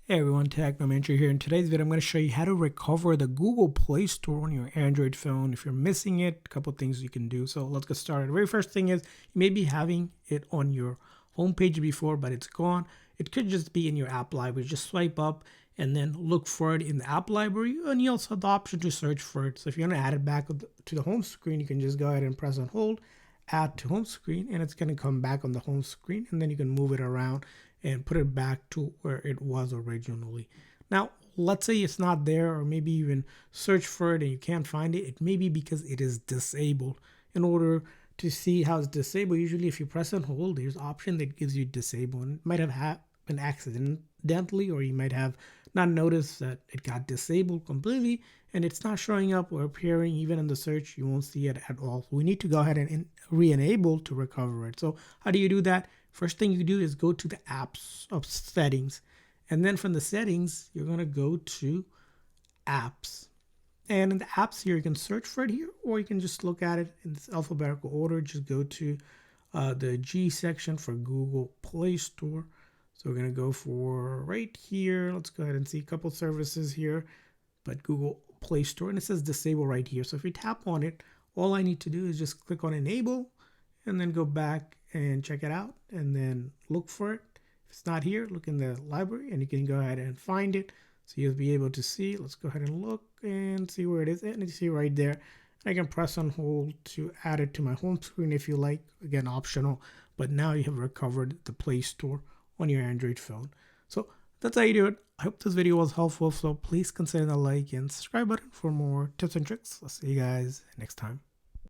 Hey everyone, Technomentary here. In today's video, I'm going to show you how to recover the Google Play Store on your Android phone. If you're missing it, a couple things you can do. So let's get started. The very first thing is you may be having it on your homepage before, but it's gone. It could just be in your app library. Just swipe up and then look for it in the app library, and you also have the option to search for it. So if you want to add it back to the home screen, you can just go ahead and press on hold, add to home screen, and it's going to come back on the home screen, and then you can move it around and put it back to where it was originally. Now, let's say it's not there, or maybe even search for it and you can't find it. It may be because it is disabled. In order to see how it's disabled, usually if you press and hold, there's an option that gives you disable. And it might have happened accidentally, or you might have not noticed that it got disabled completely and it's not showing up or appearing even in the search. You won't see it at all. So we need to go ahead and re-enable to recover it. So how do you do that? First thing you do is go to the apps of settings, and then from the settings you're going to go to apps, and in the apps here you can search for it here, or you can just look at it in alphabetical order. Just go to the G section for Google Play Store. So we're going to go for right here. Let's go ahead and see a couple services here, but Google Play Store, and it says disable right here. So if you tap on it, all I need to do is just click on enable and then go back and check it out and then look for it. If it's not here, look in the library and you can go ahead and find it. So you'll be able to see. Let's go ahead and look and see where it is. And you see right there. I can press on hold to add it to my home screen if you like. Again, optional. But now you have recovered the Play Store on your Android phone. So that's how you do it. I hope this video was helpful. So please consider the like and subscribe button for more tips and tricks. I'll see you guys next time.